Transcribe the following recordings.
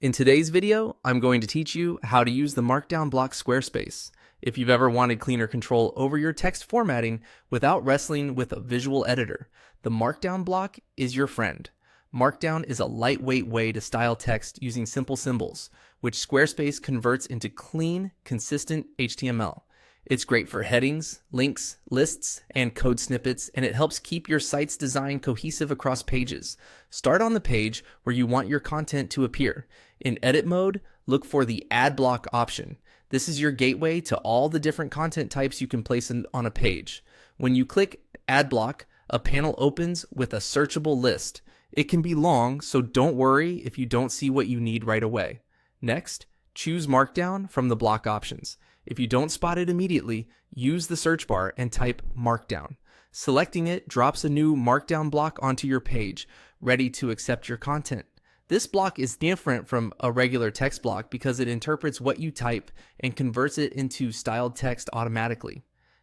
In today's video, I'm going to teach you how to use the Markdown block Squarespace. If you've ever wanted cleaner control over your text formatting without wrestling with a visual editor, the Markdown block is your friend. Markdown is a lightweight way to style text using simple symbols, which Squarespace converts into clean, consistent HTML. It's great for headings, links, lists, and code snippets, and it helps keep your site's design cohesive across pages. Start on the page where you want your content to appear. In edit mode, look for the Add Block option. This is your gateway to all the different content types you can place on a page. When you click Add Block, a panel opens with a searchable list. It can be long, so don't worry if you don't see what you need right away. Next, choose Markdown from the block options. If you don't spot it immediately, use the search bar and type Markdown. Selecting it drops a new Markdown block onto your page, ready to accept your content. This block is different from a regular text block because it interprets what you type and converts it into styled text automatically.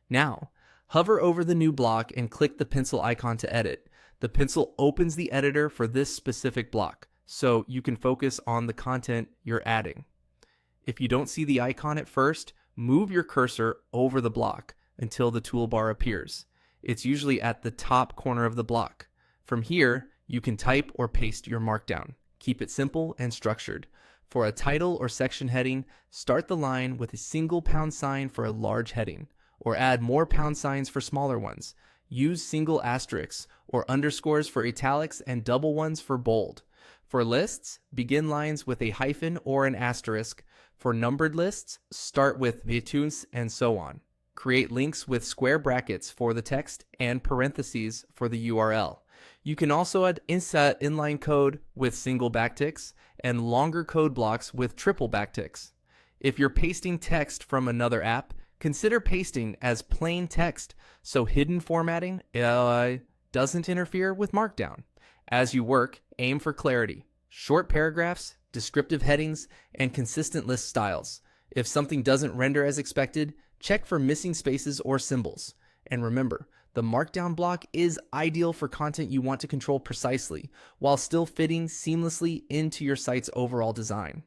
Now, hover over the new block and click the pencil icon to edit. The pencil opens the editor for this specific block, so you can focus on the content you're adding. If you don't see the icon at first, move your cursor over the block until the toolbar appears. It's usually at the top corner of the block. From here, you can type or paste your Markdown. Keep it simple and structured. For a title or section heading, start the line with a single pound sign for a large heading, or add more pound signs for smaller ones. Use single asterisks or underscores for italics and double ones for bold. For lists, begin lines with a hyphen or an asterisk. For numbered lists, start with vitunes and so on. Create links with square brackets for the text and parentheses for the URL. You can also insert inline code with single backticks and longer code blocks with triple backticks. If you're pasting text from another app, consider pasting as plain text so hidden formatting doesn't interfere with Markdown. As you work, aim for clarity, short paragraphs, descriptive headings, and consistent list styles. If something doesn't render as expected, check for missing spaces or symbols. And remember, the Markdown block is ideal for content you want to control precisely, while still fitting seamlessly into your site's overall design.